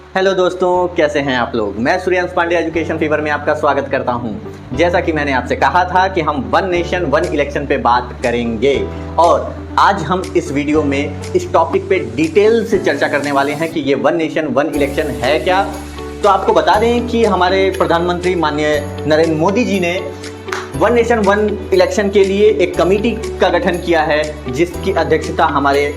Hello दोस्तों, कैसे हैं आप लोग। मैं सूर्यांश पांडे एजुकेशन फीवर में आपका स्वागत करता हूं। जैसा कि मैंने आपसे कहा था कि हम वन नेशन वन इलेक्शन पे बात करेंगे और आज हम इस वीडियो में इस टॉपिक पे डिटेल से चर्चा करने वाले हैं कि ये वन नेशन वन इलेक्शन है क्या। तो आपको बता दें कि हमारे प्रधानमंत्री माननीय नरेंद्र मोदी जी ने वन नेशन वन इलेक्शन के लिए एक कमेटी का गठन किया है, जिसकी अध्यक्षता हमारे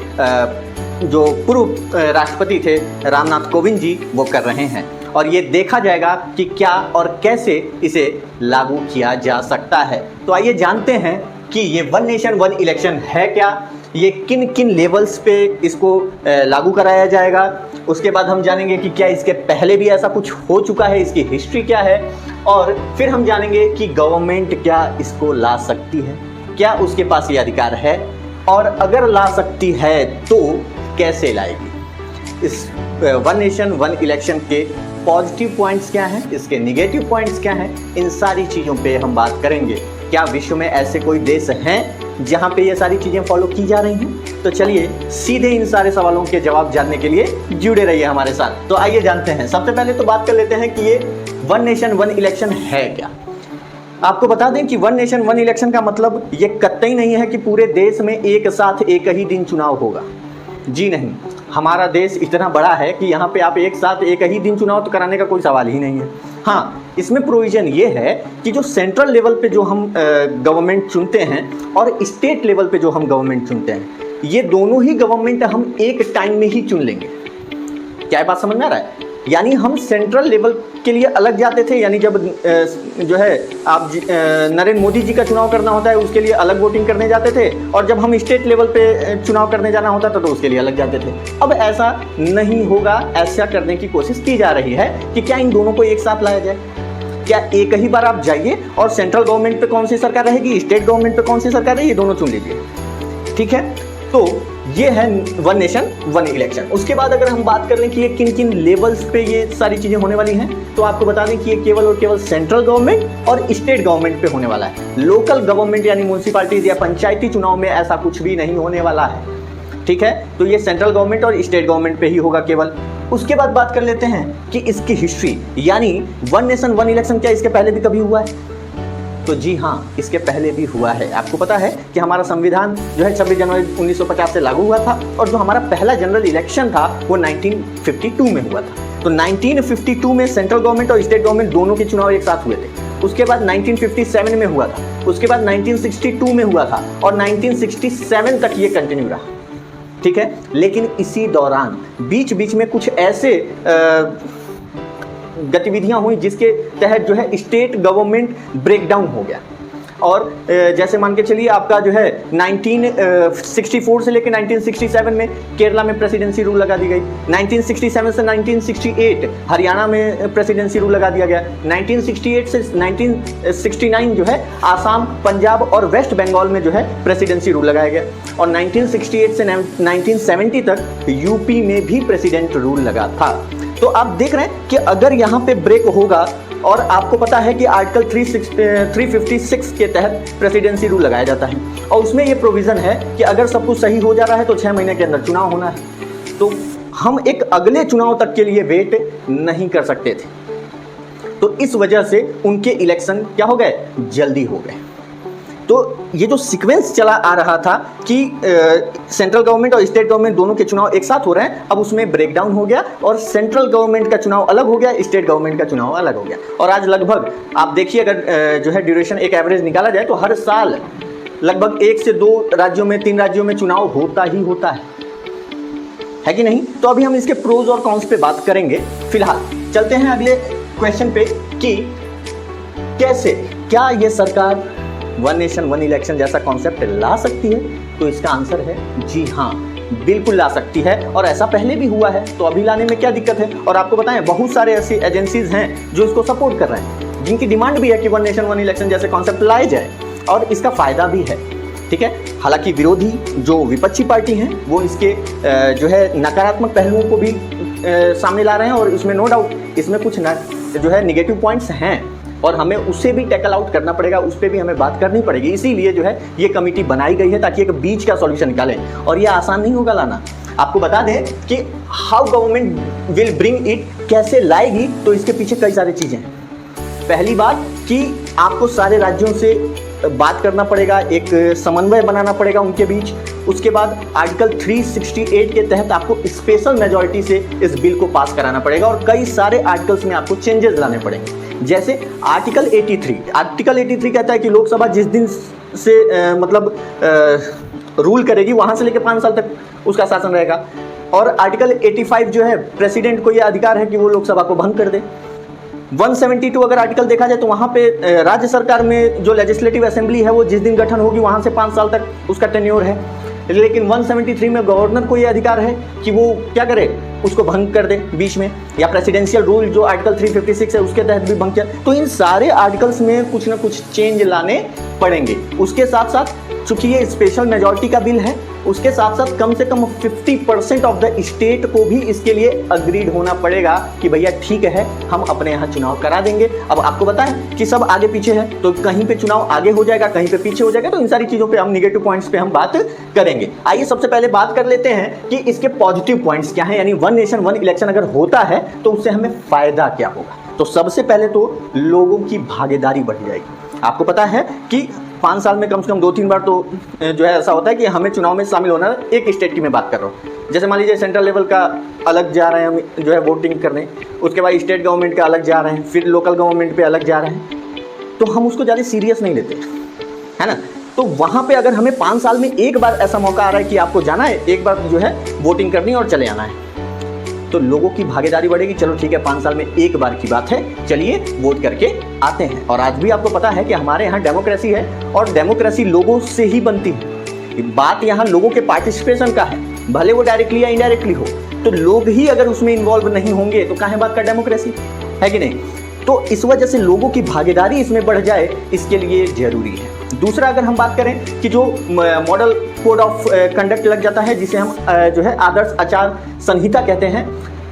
जो पूर्व राष्ट्रपति थे रामनाथ कोविंद जी वो कर रहे हैं। और ये देखा जाएगा कि क्या और कैसे इसे लागू किया जा सकता है। तो आइए जानते हैं कि ये वन नेशन वन इलेक्शन है क्या, ये किन किन लेवल्स पे इसको लागू कराया जाएगा। उसके बाद हम जानेंगे कि क्या इसके पहले भी ऐसा कुछ हो चुका है, इसकी हिस्ट्री क्या है, और फिर हम जानेंगे कि गवर्नमेंट क्या इसको ला सकती है, क्या उसके पास ये अधिकार है, और अगर ला सकती है तो कैसे लाएगी। इस वन नेशन वन इलेक्शन के पॉजिटिव पॉइंट्स क्या हैं, इसके नेगेटिव पॉइंट्स क्या हैं, इन सारी चीज़ों पे हम बात करेंगे। क्या विश्व में ऐसे कोई देश हैं जहां पे ये सारी चीज़ें फॉलो की जा रही हैं? तो चलिए सीधे इन सारे सवालों के जवाब जानने के लिए जुड़े रहिए हमारे साथ। तो आइए जानते हैं। सबसे पहले तो बात कर लेते हैं कि ये वन नेशन वन इलेक्शन है क्या। आपको बता दें कि वन नेशन वन इलेक्शन का मतलब ये कतई नहीं है कि पूरे देश में एक साथ एक ही दिन चुनाव होगा। जी नहीं, हमारा देश इतना बड़ा है कि यहाँ पे आप एक साथ एक ही दिन चुनाव तो कराने का कोई सवाल ही नहीं है। हाँ, इसमें प्रोविज़न ये है कि जो सेंट्रल लेवल पे जो हम गवर्नमेंट चुनते हैं और स्टेट लेवल पे जो हम गवर्नमेंट चुनते हैं, ये दोनों ही गवर्नमेंट हम एक टाइम में ही चुन लेंगे। क्या ये बात समझ में आ रहा है? यानी हम सेंट्रल लेवल के लिए अलग जाते थे, यानी जब जो है आप नरेंद्र मोदी जी का चुनाव करना होता है उसके लिए अलग वोटिंग करने जाते थे, और जब हम स्टेट लेवल पे चुनाव करने जाना होता था तो उसके लिए अलग जाते थे। अब ऐसा नहीं होगा। ऐसा करने की कोशिश की जा रही है कि क्या इन दोनों को एक साथ लाया जाए। क्या एक ही बार आप जाइए और सेंट्रल गवर्नमेंट पे कौन सी सरकार रहेगी, स्टेट गवर्नमेंट पे कौन सी सरकार रहेगी, ये दोनों चुन लीजिए। ठीक है, तो ये है वन नेशन वन इलेक्शन। उसके बाद अगर हम बात कर लें कि ये किन किन लेवल्स पे ये सारी चीज़ें होने वाली हैं, तो आपको बता दें कि ये केवल और केवल सेंट्रल गवर्नमेंट और स्टेट गवर्नमेंट पे होने वाला है। लोकल गवर्नमेंट यानी म्यूनसिपैलिटीज या पंचायती चुनाव में ऐसा कुछ भी नहीं होने वाला है। ठीक है, तो ये सेंट्रल गवर्नमेंट और स्टेट गवर्नमेंट पे ही होगा केवल। उसके बाद बात कर लेते हैं कि इसकी हिस्ट्री, यानी वन नेशन वन इलेक्शन क्या इसके पहले भी कभी हुआ है? तो जी हाँ, इसके पहले भी हुआ है। आपको पता है कि हमारा संविधान जो है 26 जनवरी 1950 से लागू हुआ था, और जो हमारा पहला जनरल इलेक्शन था वो 1952 में हुआ था। तो 1952 में सेंट्रल गवर्नमेंट और स्टेट गवर्नमेंट दोनों के चुनाव एक साथ हुए थे। उसके बाद 1957 में हुआ था, उसके बाद 1962 में हुआ था, और 1967 तक ये कंटिन्यू रहा। ठीक है, लेकिन इसी दौरान बीच बीच में कुछ ऐसे गतिविधियां हुई जिसके तहत जो है स्टेट गवर्नमेंट ब्रेकडाउन हो गया। और जैसे मान के चलिए आपका जो है 1964 से लेकर 1967 में केरला में प्रेसिडेंसी रूल लगा दी गई। 1967 से 1968 हरियाणा में प्रेसिडेंसी रूल लगा दिया गया। 1968 से 1969 जो है आसाम, पंजाब और वेस्ट बंगाल में जो है प्रेसिडेंसी रूल लगाया गया। और 1968 से 1970 तक यूपी में भी प्रेसिडेंट रूल लगा था। तो आप देख रहे हैं कि अगर यहाँ पे ब्रेक होगा, और आपको पता है कि आर्टिकल 356 के तहत प्रेसिडेंसी रूल लगाया जाता है, और उसमें ये प्रोविज़न है कि अगर सब कुछ सही हो जा रहा है तो 6 महीने के अंदर चुनाव होना है। तो हम एक अगले चुनाव तक के लिए वेट नहीं कर सकते थे। तो इस वजह से उनके इलेक्शन क्या हो गए, जल्दी हो गए। तो ये जो सीक्वेंस चला आ रहा था कि सेंट्रल गवर्नमेंट और स्टेट गवर्नमेंट दोनों के चुनाव एक साथ हो रहे हैं, अब उसमें ब्रेकडाउन हो गया और सेंट्रल गवर्नमेंट का चुनाव अलग हो गया, स्टेट गवर्नमेंट का चुनाव अलग हो गया। और आज लगभग आप देखिए, अगर जो है ड्यूरेशन एक एवरेज निकाला जाए तो हर साल लगभग 1 से 2 राज्यों में, 3 राज्यों में चुनाव होता ही होता है कि नहीं। तो अभी हम इसके प्रोज और कॉन्स पे बात करेंगे। फिलहाल चलते हैं अगले क्वेश्चन पे कि कैसे, क्या ये सरकार वन नेशन वन इलेक्शन जैसा कॉन्सेप्ट ला सकती है? तो इसका आंसर है जी हाँ, बिल्कुल ला सकती है, और ऐसा पहले भी हुआ है। तो अभी लाने में क्या दिक्कत है? और आपको बताएं, बहुत सारे ऐसी एजेंसीज हैं जो इसको सपोर्ट कर रहे हैं, जिनकी डिमांड भी है कि वन नेशन वन इलेक्शन जैसे कॉन्सेप्ट लाए जाए, और इसका फायदा भी है। ठीक है, हालांकि विरोधी जो विपक्षी पार्टी हैं वो इसके जो है नकारात्मक पहलुओं को भी सामने ला रहे हैं, और इसमें नो डाउट इसमें कुछ जो है निगेटिव पॉइंट्स हैं, और हमें उसे भी टैकल आउट करना पड़ेगा, उस पर भी हमें बात करनी पड़ेगी। इसीलिए जो है ये कमेटी बनाई गई है ताकि एक बीच का सॉल्यूशन निकालें, और ये आसान नहीं होगा लाना। आपको बता दें कि how government will bring it, कैसे लाएगी, तो इसके पीछे कई सारी चीजें हैं। पहली बात कि आपको सारे राज्यों से बात करना पड़ेगा, एक समन्वय बनाना पड़ेगा उनके बीच। उसके बाद आर्टिकल 368 के तहत आपको स्पेशल मेजॉरिटी से इस बिल को पास कराना पड़ेगा और कई सारे आर्टिकल्स में आपको चेंजेस लाने पड़ेंगे। जैसे आर्टिकल 83 कहता है कि लोकसभा जिस दिन से रूल करेगी वहां से लेकर 5 साल तक उसका शासन रहेगा। और आर्टिकल 85 जो है, प्रेसिडेंट को यह अधिकार है कि वो लोकसभा को भंग कर दे। 172 अगर आर्टिकल देखा जाए तो वहां पे राज्य सरकार में जो लेजिस्लेटिव असेंबली है वो जिस दिन गठन होगी वहां से 5 साल तक उसका टेन्योर है। लेकिन 173 में गवर्नर को यह अधिकार है कि वो क्या करे, उसको भंग कर दे बीच में, या प्रेसिडेंशियल रूल जो आर्टिकल 356 है उसके तहत भी भंग किया। तो इन सारे आर्टिकल्स में कुछ ना कुछ चेंज लाने पड़ेंगे। उसके साथ साथ चूंकि ये स्पेशल मेजॉरिटी का बिल है, उसके साथ साथ कम से कम 50% ऑफ द स्टेट को भी इसके लिए अग्रीड होना पड़ेगा कि भैया ठीक है हम अपने यहाँ चुनाव करा देंगे। अब आपको बताएं कि सब आगे पीछे है, तो कहीं पे चुनाव आगे हो जाएगा, कहीं पे पीछे हो जाएगा, तो इन सारी चीजों पे हम निगेटिव पॉइंट्स पे हम बात करेंगे। आइए सबसे पहले बात कर लेते हैं कि इसके पॉजिटिव पॉइंट्स क्या है, यानी वन नेशन वन इलेक्शन अगर होता है तो उससे हमें फायदा क्या होगा। तो सबसे पहले तो लोगों की भागीदारी बढ़ जाएगी। आपको पता है कि 5 साल में कम से कम 2-3 बार तो जो है ऐसा होता है कि हमें चुनाव में शामिल होना है। एक स्टेट की मैं बात कर रहा हूँ, जैसे मान लीजिए सेंट्रल लेवल का अलग जा रहे हैं हम जो है वोटिंग करने, उसके बाद स्टेट गवर्नमेंट का अलग जा रहे हैं, फिर लोकल गवर्नमेंट पे अलग जा रहे हैं, तो हम उसको ज़्यादा सीरियस नहीं लेते, है ना। तो वहाँ पे अगर हमें 5 साल में एक बार ऐसा मौका आ रहा है कि आपको जाना है, एक बार जो है वोटिंग करनी है और चले आना है, तो लोगों की भागीदारी बढ़ेगी। चलो ठीक है, 5 साल में एक बार की बात है, चलिए वोट करके आते हैं। और आज भी आपको पता है कि हमारे यहाँ डेमोक्रेसी है और डेमोक्रेसी लोगों से ही बनती है। बात यहाँ लोगों के पार्टिसिपेशन का है, भले वो डायरेक्टली या इनडायरेक्टली हो। तो लोग ही अगर उसमें इन्वॉल्व नहीं होंगे तो कहाँ बात का डेमोक्रेसी, है कि नहीं। तो इस वजह से लोगों की भागीदारी इसमें बढ़ जाए, इसके लिए जरूरी है। दूसरा, अगर हम बात करें कि जो मॉडल कोड ऑफ कंडक्ट लग जाता है, जिसे हम जो है आदर्श आचार संहिता कहते हैं,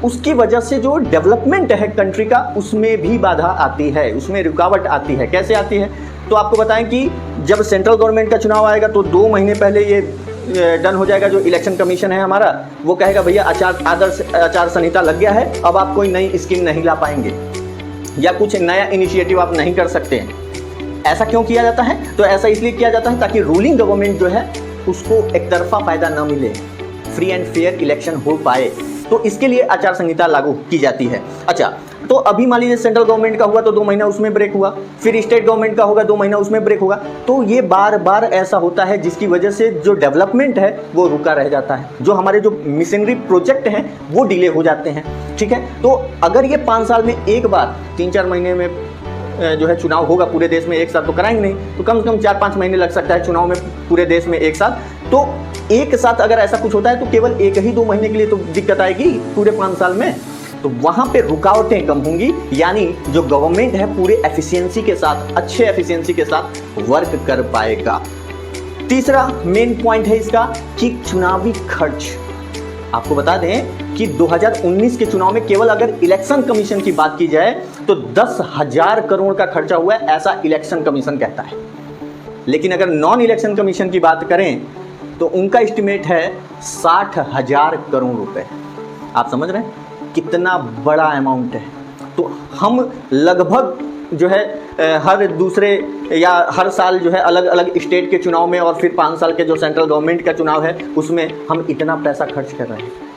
उसकी वजह से जो डेवलपमेंट है कंट्री का उसमें भी बाधा आती है, उसमें रुकावट आती है। कैसे आती है, तो आपको बताएं कि जब सेंट्रल गवर्नमेंट का चुनाव आएगा तो 2 महीने पहले ये डन हो जाएगा। जो इलेक्शन कमीशन है हमारा, वो कहेगा भैया आदर्श आचार संहिता लग गया है, अब आप कोई नई स्कीम नहीं ला पाएंगे या कुछ नया इनिशिएटिव आप नहीं कर सकते हैं। ऐसा क्यों किया जाता है, तो ऐसा इसलिए किया जाता है ताकि रूलिंग गवर्नमेंट जो है उसको एक तरफा फायदा न मिले, फ्री एंड फेयर इलेक्शन हो पाए, तो इसके लिए आचार संहिता लागू की जाती है। अच्छा, तो अभी मान लीजिए सेंट्रल गवर्नमेंट का हुआ तो 2 महीना उसमें ब्रेक हुआ, फिर स्टेट गवर्नमेंट का होगा 2 महीना उसमें ब्रेक होगा। तो ये बार बार ऐसा होता है, जिसकी वजह से जो डेवलपमेंट है वो रुका रह जाता है, जो हमारे जो मिशनरी प्रोजेक्ट हैं वो डिले हो जाते हैं। ठीक है, तो अगर ये 5 साल में एक बार 3-4 महीने में जो है चुनाव होगा पूरे देश में, एक साथ तो कराएंगे नहीं, तो कम से कम 4-5 महीने लग सकता है चुनाव में पूरे देश में एक साथ। तो एक साथ अगर ऐसा कुछ होता है तो केवल 1 ही 2 महीने के लिए तो दिक्कत आएगी पूरे 5 साल में, तो वहां पे रुकावटें कम होंगी, यानी जो गवर्नमेंट है पूरे एफिशिएंसी के साथ, अच्छे एफिशिएंसी के साथ वर्क कर पाएगा। तीसरा मेन पॉइंट है इसका कि चुनावी खर्च। आपको बता दें कि 2019 के चुनाव में केवल अगर इलेक्शन कमीशन की बात की जाए तो 10,000 करोड़ का खर्चा हुआ है, ऐसा इलेक्शन कमीशन कहता है। लेकिन अगर नॉन इलेक्शन कमीशन की बात करें तो उनका एस्टिमेट है 60,000 करोड़ रुपए। आप समझ रहे हैं कितना बड़ा अमाउंट है। तो हम लगभग जो है हर दूसरे या हर साल जो है अलग अलग स्टेट के चुनाव में और फिर 5 साल के जो सेंट्रल गवर्नमेंट का चुनाव है उसमें हम इतना पैसा खर्च कर रहे हैं।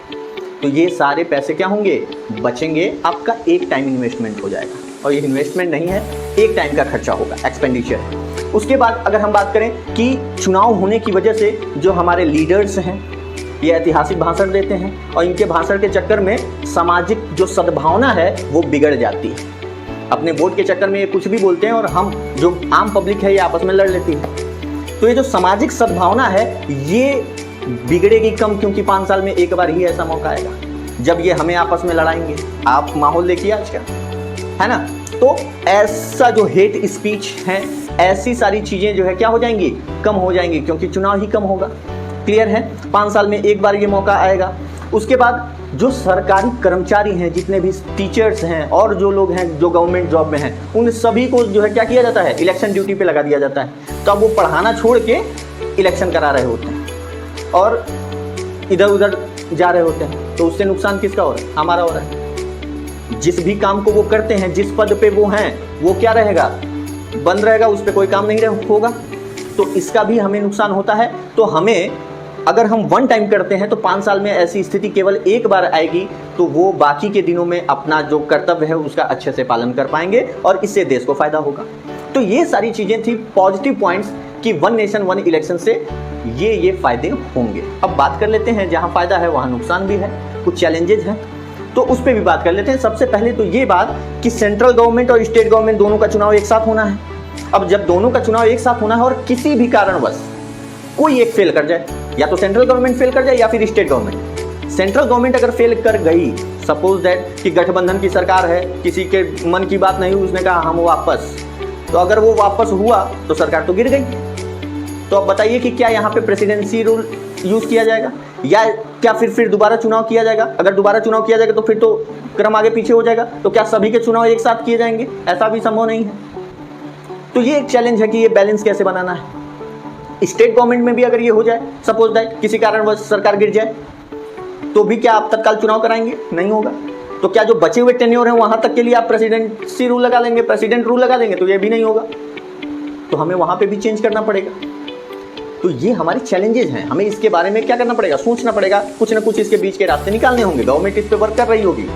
तो ये सारे पैसे क्या होंगे, बचेंगे, आपका एक टाइम इन्वेस्टमेंट हो जाएगा, और ये इन्वेस्टमेंट नहीं है, एक टाइम का खर्चा होगा, एक्सपेंडिचर है। उसके बाद अगर हम बात करें कि चुनाव होने की वजह से जो हमारे लीडर्स हैं ये ऐतिहासिक भाषण देते हैं और इनके भाषण के चक्कर में सामाजिक जो सद्भावना है वो बिगड़ जाती है। अपने वोट के चक्कर में ये कुछ भी बोलते हैं और हम जो आम पब्लिक है ये आपस में लड़ लेती है। तो ये जो सामाजिक सद्भावना है ये बिगड़ेगी कम, क्योंकि 5 साल में एक बार ही ऐसा मौका आएगा जब ये हमें आपस में लड़ाएंगे। आप माहौल देखिए आज का, है ना। तो ऐसा जो हेट स्पीच है, ऐसी सारी चीजें जो है क्या हो जाएंगी, कम हो जाएंगी, क्योंकि चुनाव ही कम होगा। क्लियर है, 5 साल में एक बार ये मौका आएगा। उसके बाद जो सरकारी कर्मचारी हैं, जितने भी टीचर्स हैं और जो लोग हैं जो गवर्नमेंट जॉब में हैं, उन सभी को जो है क्या किया जाता है, इलेक्शन ड्यूटी पे लगा दिया जाता है। तो अब वो पढ़ाना छोड़ के इलेक्शन करा रहे होते हैं और इधर उधर जा रहे होते हैं, तो उससे नुकसान किसका हो रहा है? हमारा हो रहा है। जिस भी काम को वो करते हैं, जिस पद पे वो हैं, वो क्या रहेगा? बंद रहेगा, उस पर कोई काम नहीं होगा, तो इसका भी हमें नुकसान होता है। तो हमें, अगर हम वन टाइम करते हैं तो 5 साल में ऐसी स्थिति केवल एक बार आएगी, तो वो बाकी के दिनों में अपना जो कर्तव्य है उसका अच्छे से पालन कर पाएंगे और इससे देश को फायदा होगा। तो ये सारी चीजें थी पॉजिटिव पॉइंट्स कि वन नेशन वन इलेक्शन से ये फायदे होंगे। अब बात कर लेते हैं, जहां फायदा है वहां नुकसान भी है, कुछ चैलेंजेस हैं, तो उस पर भी बात कर लेते हैं। सबसे पहले तो ये बात कि सेंट्रल गवर्नमेंट और स्टेट गवर्नमेंट दोनों का चुनाव एक साथ होना है। अब जब दोनों का चुनाव एक साथ होना है और किसी भी कारणवश कोई एक फेल कर जाए, या तो सेंट्रल गवर्नमेंट फेल कर जाए या फिर स्टेट गवर्नमेंट। सेंट्रल गवर्नमेंट अगर फेल कर गई, सपोज दैट कि गठबंधन की सरकार है, किसी के मन की बात नहीं हुई, उसने कहा हम वापस, तो अगर वो वापस हुआ तो सरकार तो गिर गई। तो अब बताइए कि क्या यहाँ पे प्रेसिडेंसी रूल यूज किया जाएगा या क्या फिर दोबारा चुनाव किया जाएगा? अगर दोबारा चुनाव किया जाएगा तो फिर तो क्रम आगे पीछे हो जाएगा। तो क्या सभी के चुनाव एक साथ किए जाएंगे? ऐसा भी संभव नहीं है। तो ये एक चैलेंज है कि ये बैलेंस कैसे बनाना है। स्टेट गवर्नमेंट में भी अगर ये हो जाए, सपोज दैट किसी कारणवश सरकार गिर जाए, तो भी क्या आप तत्काल चुनाव कराएंगे? नहीं होगा। तो क्या जो बचे हुए टेन्योर हैं वहां तक के लिए आप प्रेसिडेंसी रूल लगा लेंगे, प्रेसिडेंट रूल लगा लेंगे? तो ये भी नहीं होगा। तो हमें वहां पे भी चेंज करना पड़ेगा। तो ये हमारे चैलेंजेस हैं, हमें इसके बारे में क्या करना पड़ेगा? सोचना पड़ेगा, कुछ ना कुछ इसके बीच के रास्ते निकालने होंगे। गवर्नमेंट इस पे वर्क कर रही होगी।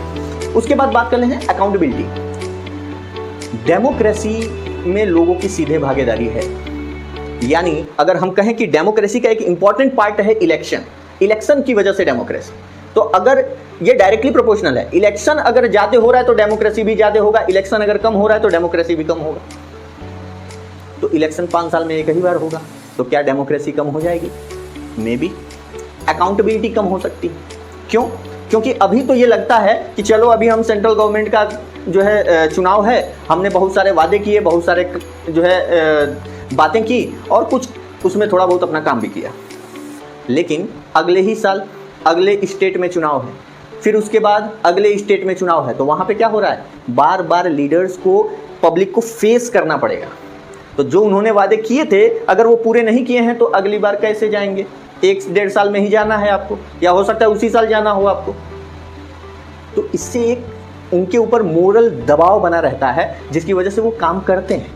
उसके बाद बात कर लेते हैं अकाउंटेबिलिटी। डेमोक्रेसी में लोगों की सीधे भागीदारी है, यानी अगर हम कहें कि डेमोक्रेसी का एक इंपॉर्टेंट पार्ट है इलेक्शन, इलेक्शन की वजह से डेमोक्रेसी। तो अगर ये डायरेक्टली प्रोपोर्शनल है, इलेक्शन अगर ज्यादा हो रहा है तो डेमोक्रेसी भी ज्यादा होगा, इलेक्शन अगर कम हो रहा है तो डेमोक्रेसी भी कम होगा। तो इलेक्शन 5 साल में एक ही बार होगा, तो क्या डेमोक्रेसी कम हो जाएगी? May be. अकाउंटेबिलिटी कम हो सकती है। क्यों? क्योंकि अभी तो ये लगता है कि चलो अभी हम सेंट्रल गवर्नमेंट का जो है चुनाव है, हमने बहुत सारे वादे किए, बहुत सारे जो है बातें की और कुछ उसमें थोड़ा बहुत अपना काम भी किया, लेकिन अगले ही साल अगले स्टेट में चुनाव है, फिर उसके बाद अगले स्टेट में चुनाव है, तो वहाँ पे क्या हो रहा है? बार बार लीडर्स को, पब्लिक को फेस करना पड़ेगा। तो जो उन्होंने वादे किए थे, अगर वो पूरे नहीं किए हैं तो अगली बार कैसे जाएंगे? 1-1.5 साल में ही जाना है आपको, या हो सकता है उसी साल जाना हो आपको। तो इससे एक उनके ऊपर मोरल दबाव बना रहता है, जिसकी वजह से वो काम करते हैं।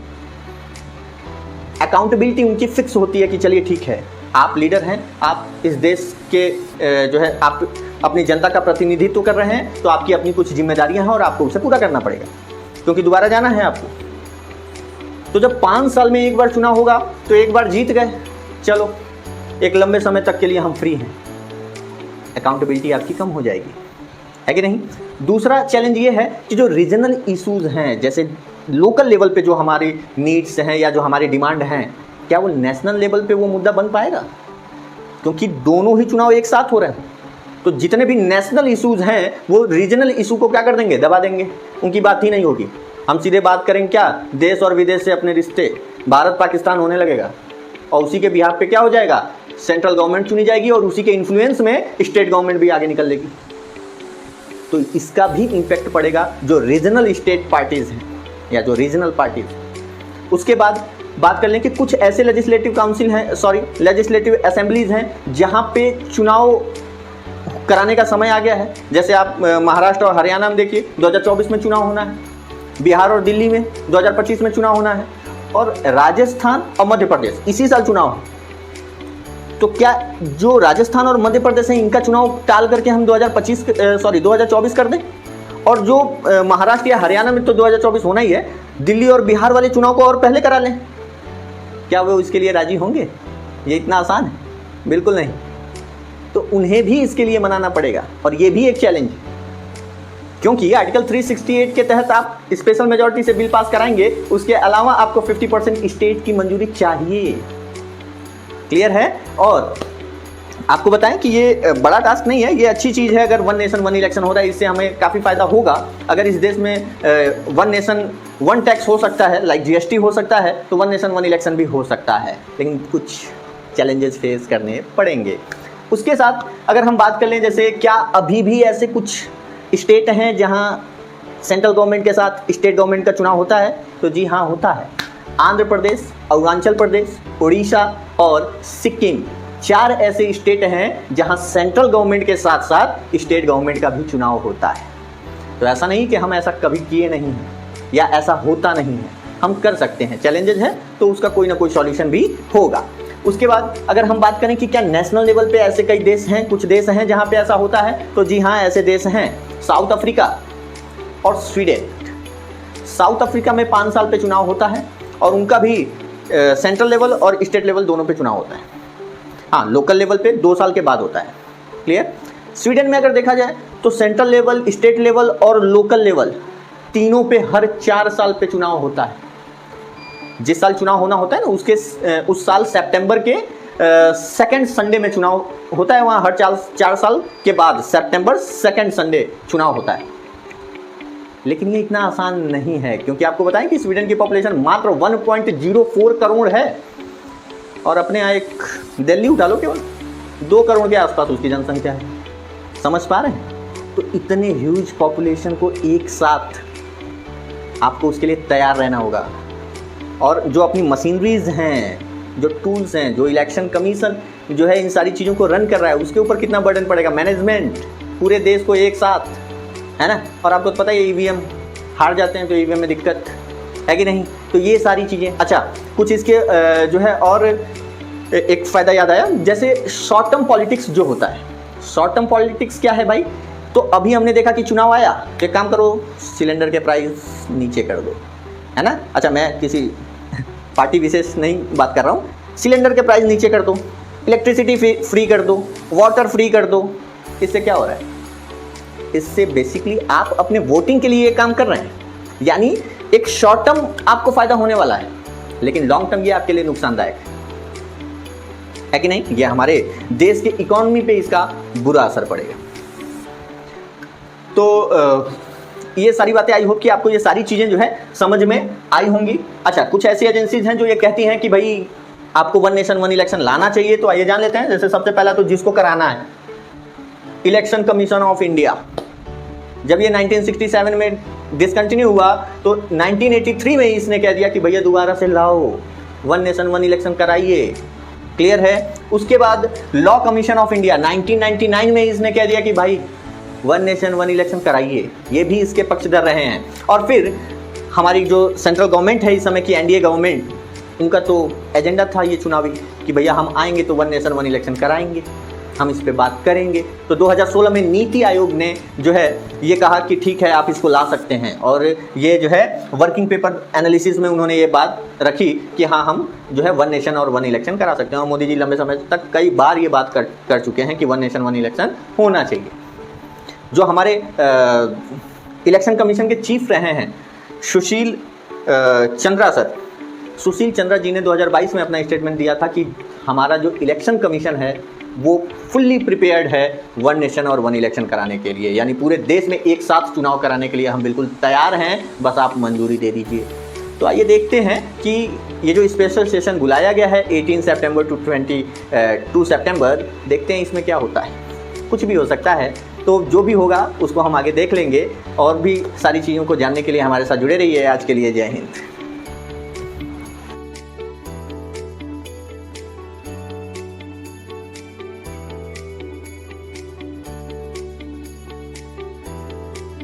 अकाउंटेबिलिटी उनकी फिक्स होती है कि चलिए ठीक है, आप लीडर हैं, आप इस देश के जो है आप अपनी जनता का प्रतिनिधित्व कर रहे हैं, तो आपकी अपनी कुछ जिम्मेदारियां हैं और आपको उसे पूरा करना पड़ेगा, क्योंकि दोबारा जाना है आपको। तो जब 5 साल में एक बार चुनाव होगा तो एक बार जीत गए, चलो एक लंबे समय तक के लिए हम फ्री हैं, अकाउंटेबिलिटी आपकी कम हो जाएगी, है कि नहीं? दूसरा चैलेंज ये है कि जो रीजनल इश्यूज हैं, जैसे लोकल लेवल पे जो हमारी नीड्स हैं या जो हमारी डिमांड हैं, क्या वो नेशनल लेवल पे वो मुद्दा बन पाएगा? क्योंकि दोनों ही चुनाव एक साथ हो रहे हैं, तो जितने भी नेशनल इश्यूज हैं वो रीजनल इशू को क्या कर देंगे? दबा देंगे, उनकी बात ही नहीं होगी। हम सीधे बात करेंगे क्या? देश और विदेश से अपने रिश्ते, भारत पाकिस्तान होने लगेगा, और उसी के बिहाफ पे क्या हो जाएगा? सेंट्रल गवर्नमेंट चुनी जाएगी और उसी के इन्फ्लुएंस में स्टेट गवर्नमेंट भी आगे निकल लेगी। तो इसका भी इम्पैक्ट पड़ेगा जो रीजनल स्टेट पार्टीज हैं या जो रीजनल पार्टीज। उसके बाद बात कर लें कि कुछ ऐसे लेजिस्लेटिव काउंसिल हैं, लेजिस्लेटिव असेंबलीज हैं जहां पे चुनाव कराने का समय आ गया है। जैसे आप महाराष्ट्र और हरियाणा में देखिए 2024 में चुनाव होना है, बिहार और दिल्ली में 2025 में चुनाव होना है, और राजस्थान और मध्य प्रदेश इसी साल चुनाव है। तो क्या जो राजस्थान और मध्य प्रदेश है इनका चुनाव टाल करके हम 2024 कर दें, और जो महाराष्ट्र या हरियाणा में तो 2024 होना ही है, दिल्ली और बिहार वाले चुनाव को और पहले करा लें? क्या वो इसके लिए राजी होंगे? ये इतना आसान है? बिल्कुल नहीं। तो उन्हें भी इसके लिए मनाना पड़ेगा, और ये भी एक चैलेंज है, क्योंकि आर्टिकल 368 के तहत आप स्पेशल मेजॉरिटी से बिल पास कराएंगे, उसके अलावा आपको 50% स्टेट की मंजूरी चाहिए। क्लियर है? और आपको बताएं कि ये बड़ा टास्क नहीं है, ये अच्छी चीज़ है। अगर वन नेशन वन इलेक्शन हो रहा है, इससे हमें काफ़ी फायदा होगा। अगर इस देश में वन नेशन वन टैक्स हो सकता है, लाइक GST हो सकता है, तो वन नेशन वन इलेक्शन भी हो सकता है, लेकिन कुछ चैलेंजेस फेस करने पड़ेंगे। उसके साथ अगर हम बात कर लें, जैसे क्या अभी भी ऐसे कुछ स्टेट हैं जहां सेंट्रल गवर्नमेंट के साथ स्टेट गवर्नमेंट का चुनाव होता है? तो जी हाँ, होता है। आंध्र प्रदेश, अरुणाचल प्रदेश, उड़ीसा और सिक्किम, 4 ऐसे स्टेट हैं जहां सेंट्रल गवर्नमेंट के साथ साथ स्टेट गवर्नमेंट का भी चुनाव होता है। तो ऐसा नहीं कि हम ऐसा कभी किए नहीं हैं या ऐसा होता नहीं है, हम कर सकते हैं। चैलेंजेस है तो उसका कोई ना कोई सॉल्यूशन भी होगा। उसके बाद अगर हम बात करें कि क्या नेशनल लेवल पे ऐसे कई देश हैं, कुछ देश हैं जहां पे ऐसा होता है, तो जी हाँ, ऐसे देश हैं साउथ अफ्रीका और स्वीडन। साउथ अफ्रीका में 5 साल पे चुनाव होता है और उनका भी सेंट्रल लेवल और स्टेट लेवल दोनों पे चुनाव होता है। हाँ, लोकल लेवल पे 2 साल के बाद होता है। क्लियर। स्वीडन में अगर देखा जाए तो सेंट्रल लेवल, स्टेट लेवल और लोकल लेवल तीनों पे हर 4 साल पे चुनाव होता है। जिस साल चुनाव होना होता है ना, उसके उस साल सितंबर के सेकंड संडे में चुनाव होता है। वहाँ हर 4 साल के बाद सितंबर सेकंड संडे चुनाव होता है। लेकिन ये इतना आसान नहीं है, क्योंकि आपको बताएं कि स्वीडन की पॉपुलेशन मात्र 1.04 करोड़ है और अपने यहाँ एक दिल्ली उठा लो, केवल 2 करोड़ के आसपास उसकी जनसंख्या है। समझ पा रहे हैं? तो इतने ह्यूज पॉपुलेशन को एक साथ आपको उसके लिए तैयार रहना होगा। और जो अपनी मशीनरीज हैं, जो टूल्स हैं, जो इलेक्शन कमीशन जो है इन सारी चीज़ों को रन कर रहा है, उसके ऊपर कितना बर्डन पड़ेगा। मैनेजमेंट पूरे देश को एक साथ, है ना। और आपको पता है ईवीएम हार जाते हैं तो ईवीएम में दिक्कत है कि नहीं। तो ये सारी चीज़ें। अच्छा, कुछ इसके जो है और एक फ़ायदा याद आया, जैसे शॉर्ट टर्म पॉलिटिक्स जो होता है। शॉर्ट टर्म पॉलिटिक्स क्या है भाई? तो अभी हमने देखा कि चुनाव आया, तो एक काम करो, सिलेंडर के प्राइस नीचे कर दो, है ना। अच्छा, मैं किसी पार्टी विशेष नहीं बात कर रहा हूँ। सिलेंडर के प्राइस नीचे कर दो, इलेक्ट्रिसिटी फ्री कर दो, वाटर फ्री कर दो। इससे क्या हो रहा है? इससे बेसिकली आप अपने वोटिंग के लिए ये काम कर रहे हैं। यानी एक शॉर्ट टर्म आपको फायदा होने वाला है, लेकिन लॉन्ग टर्म ये आपके लिए नुकसानदायक है कि नहीं। ये हमारे देश के इकोनॉमी पे इसका बुरा असर पड़ेगा। तो ये सारी बातें आई होप कि आपको ये सारी चीज़ें जो है समझ में आई होंगी। अच्छा, कुछ ऐसी एजेंसीज हैं जो ये कहती हैं कि भाई आपको 1 नेशन 1 इलेक्शन लाना चाहिए। तो आइए जान लेते हैं। जैसे सबसे पहला तो जिसको कराना है, इलेक्शन कमीशन ऑफ इंडिया। जब ये 1967 में डिसकंटिन्यू हुआ तो 1983 में इसने कह दिया कि भैया दोबारा से लाओ, 1 नेशन 1 इलेक्शन कराइए। क्लियर है। उसके बाद लॉ कमीशन ऑफ इंडिया 1999 में इसने कह दिया कि भाई 1 नेशन 1 इलेक्शन कराइए। ये भी इसके पक्षधर रहे हैं। और फिर हमारी जो सेंट्रल गवर्नमेंट है इस समय की, एनडीए गवर्नमेंट, इनका तो एजेंडा था ये चुनावी कि भैया हम आएंगे तो 1 नेशन 1 इलेक्शन कराएंगे, हम इस पे बात करेंगे। तो 2016 में नीति आयोग ने जो है ये कहा कि ठीक है, आप इसको ला सकते हैं। और ये जो है वर्किंग पेपर एनालिसिस में उन्होंने ये बात रखी कि हाँ, हम जो है 1 नेशन और 1 इलेक्शन करा सकते हैं। और मोदी जी लंबे समय तक कई बार ये बात कर चुके हैं कि 1 नेशन 1 इलेक्शन होना चाहिए। जो हमारे इलेक्शन कमीशन के चीफ रहे हैं सुशील चंद्रा सर, सुशील चंद्रा जी ने 2022 में अपना स्टेटमेंट दिया था कि हमारा जो इलेक्शन कमीशन है वो फुल्ली प्रिपेयर्ड है 1 नेशन और 1 इलेक्शन कराने के लिए। यानी पूरे देश में एक साथ चुनाव कराने के लिए हम बिल्कुल तैयार हैं, बस आप मंजूरी दे दीजिए। तो आइए देखते हैं कि ये जो स्पेशल सेशन बुलाया गया है 18 सितंबर टू 22 सितंबर, देखते हैं इसमें क्या होता है। कुछ भी हो सकता है, तो जो भी होगा उसको हम आगे देख लेंगे। और भी सारी चीज़ों को जानने के लिए हमारे साथ जुड़े रहिए। आज के लिए जय हिंद।